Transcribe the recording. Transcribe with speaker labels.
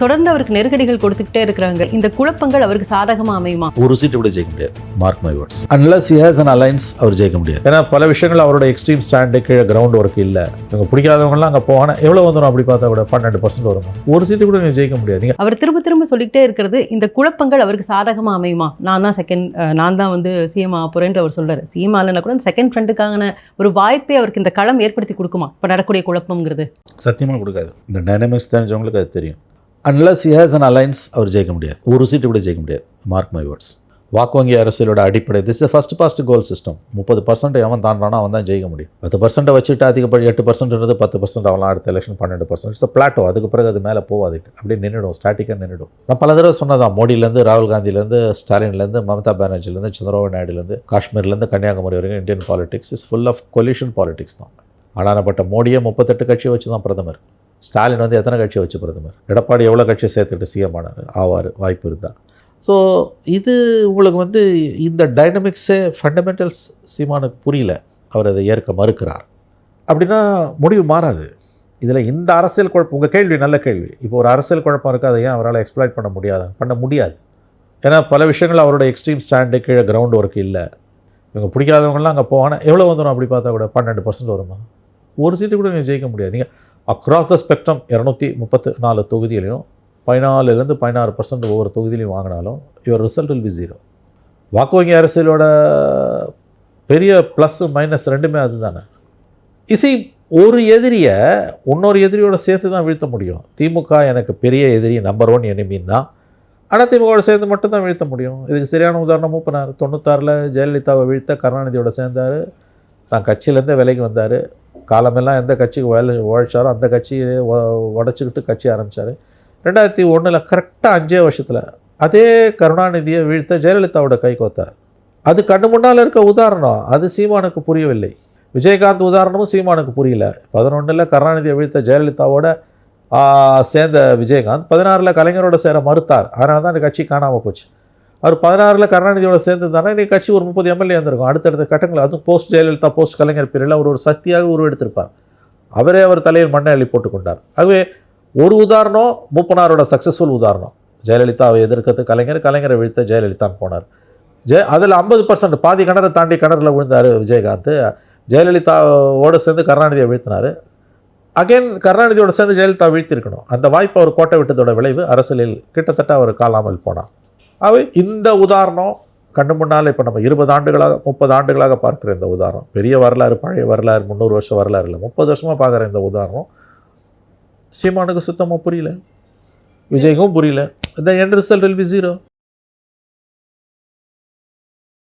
Speaker 1: தொடர்ந்து அவருக்கு நெருக்கடிகள் கொடுத்துக்கிட்டே இருக்கிறாங்க. இந்த குழப்பங்கள் அவருக்கு சாதகமா அமையுமா?
Speaker 2: ஒரு சீட்டு கூட ஜெயிக்க முடியாது. Mark my words. Unless he has an alliance அவர் ஜெயிக்க முடியாது. ஏன்னா பல விஷயங்கள் அவரோட எக்ஸ்ட்ரீம் ஸ்டாண்டு கீழே கிரவுண்ட் ஒர்க் இல்லை. இவங்க பிடிக்காதவங்கலாம் அங்கே போவானா எவ்வளோ வந்துடும்? அப்படி பார்த்தா கூட 12% வரும். ஒரு சீட்டு கூட நீங்கள் ஜெயிக்க முடியாது.
Speaker 1: அவர் திரும்ப திரும்ப சொல்லிக்கிட்டே இருக்கிறது இந்த குழப்பங்கள் அவருக்கு சாதகமா அமையுமா? நான் தான் வந்து சிஎம் ஆக போறேன்னு அவர் சொல்றாரு. சிஎம் ஆலனா கூட செகண்ட் ஃப்ரண்ட்டுக்கான ஒரு வாய்ப்பை அவருக்கு இந்த களம் ஏற்படுத்தி கொடுக்குமா? இப்போ நடக்கக்கூடிய குழப்பங்கிறது
Speaker 2: சத்தியமாக கொடுக்காது. இந்த டைனமிக்ஸ் தெரிஞ்சவங்களுக்கு அது தெரியும். Unless he has an alliance அவர் ஜெயிக்க முடியாது. ஒரு சீட்டு கூட ஜெயிக்க முடியாது. Mark my words. வாக்கு வங்கி அரசியலோட அடிப்படை this first past goal system. 30% எவன் தாண்டானா அவன் தான் ஜெயிக்க முடியும். 10% வச்சுட்டு அதிகப்படி 8% 10% அவலாம் அடுத்த எலெக்ஷன் 12%. It's Plato. அதுக்கு பிறகு அது மேலே போகாது. அப்படியே நின்றுடும். ஸ்டாட்டிக்காக நின்றுடும். நான் பல தடவை சொன்னதான், மோடியிலேருந்து ராகுல் காந்திலேருந்து ஸ்டாலின்லேருந்து மம்தா பானர்ஜிலேருந்து சந்திரபாபு நாயுடுலேருந்து காஷ்மீர்லேருந்து கன்னியாகுமரி வரைக்கும் Indian politics is full of coalition politics தான். ஆனானப்பட்ட மோடியே 38 கட்சியை வச்சு தான் பிரதமர். ஸ்டாலின் வந்து எத்தனை கட்சியை வச்சு பிரதமர்? எடப்பாடி எவ்வளோ கட்சியை சேர்த்துக்கிட்டு சிஎம் ஆவார் வாய்ப்பு இருந்தால். ஸோ இது உங்களுக்கு வந்து இந்த டைனமிக்ஸே ஃபண்டமெண்டல்ஸ் சீமானுக்கு புரியல. அவர் அதை ஏற்க மறுக்கிறார். அப்படின்னா முடிவு மாறாது. இதில் இந்த அரசியல் குழப்பம், உங்கள் கேள்வி நல்ல கேள்வி. இப்போ ஒரு அரசியல் குழப்பம் இருக்குது, அதை ஏன் அவரால் எக்ஸ்ப்ளாய்ட் பண்ண முடியாது. ஏன்னா பல விஷயங்கள் அவரோட எக்ஸ்ட்ரீம் ஸ்டாண்டு கீழே கிரவுண்ட் ஒர்க் இல்லை. இவங்க பிடிக்காதவங்கலாம் அங்கே போவானா எவ்வளோ வந்துடும்? அப்படி பார்த்தா கூட 12% வருமா? ஒரு சீட்டு கூட நீங்கள் ஜெயிக்க முடியாது. நீங்கள் அக்ராஸ் த ஸ்பெக்ட்ரம் 234 தொகுதியிலையும் 14% 16% ஒவ்வொரு தொகுதியிலையும் வாங்கினாலும் யுவர் ரிசல்ட் வில் பி 0. வாக்கு வங்கி அரசியலோட பெரிய ப்ளஸ் மைனஸ் ரெண்டுமே அதுதானே. ஒரு எதிரியை இன்னொரு எதிரியோட சேர்த்து தான் வீழ்த்த முடியும். திமுக எனக்கு பெரிய எதிரி, நம்பர் 1 எனிமின்னா அதிமுகவோட சேர்ந்து மட்டும்தான் வீழ்த்த முடியும். இதுக்கு சரியான உதாரணம் மூப்பனார். 96 ஜெயலலிதாவை வீழ்த்த கருணாநிதியோட சேர்ந்தார். தான் கட்சியிலேருந்தே விலைக்கு வந்தார். காலமெல்லாம் எந்த கட்சிக்கு உழைச்சாரோ அந்த கட்சியை உடச்சிக்கிட்டு கட்சி ஆரம்பித்தார். 2001 கரெக்டாக 5 வருஷத்தில் அதே கருணாநிதியை வீழ்த்த ஜெயலலிதாவோட கை கோத்தார். அது கண்ணு முன்னால் இருக்க உதாரணம். அது சீமானுக்கு புரியவில்லை. விஜயகாந்த் உதாரணமும் சீமானுக்கு புரியல. 11 கருணாநிதியை வீழ்த்த ஜெயலலிதாவோட சேர்ந்த விஜயகாந்த் 16 கலைஞரோட சேர மறுத்தார். அதனால தான் அந்த கட்சி காணாமல் போச்சு. அவர் 16 கருணாநிதியோட சேர்ந்து தானே இன்றைக்கி கட்சி ஒரு 30 எம்எல்ஏ வந்திருக்கும். அடுத்தடுத்த கட்டங்கள் அதுவும் போஸ்ட் ஜெயலலிதா போஸ்ட் கலைஞர் பீரியடில் அவர் ஒரு சக்தியாக உருவெடுத்திருப்பார். அவரே அவர் தலையில் மண்ணை அள்ளி போட்டுக்கொண்டார். ஆகவே ஒரு உதாரணம் மூப்பனாரோட சக்ஸஸ்ஃபுல் உதாரணம். ஜெயலலிதாவை எதிர்க்கிறது கலைஞரை வீழ்த்த ஜெயலலிதான்னு போனார். அதில் 50% பாதி கிணறு தாண்டி கிணறுல விழுந்தார் விஜயகாந்த். ஜெயலலிதாவோடு சேர்ந்து கருணாநிதியை வீழ்த்தினார். அகைன் கருணாநிதியோட சேர்ந்து ஜெயலலிதா வீழ்த்திருக்கணும். அந்த வாய்ப்பை அவர் கோட்டை விட்டதோட விளைவு அரசியலில் கிட்டத்தட்ட அவர் காணாமல் போனார். அவை இந்த உதாரணம் கண்ணு முன்னால் இப்போ நம்ம 20 ஆண்டுகளாக 30 ஆண்டுகளாக பார்க்குற இந்த உதாரணம், பெரிய வரலாறு, பழைய வரலாறு, 300 வருஷம் வரலாறு இல்லை, 30 வருஷமாக பார்க்குற இந்த உதாரணம் சீமானுக்கு சுத்தமாக புரியல, விஜய்க்கும் புரியல. இந்த எண்ட் ரிசல்ட் வில் பி 0.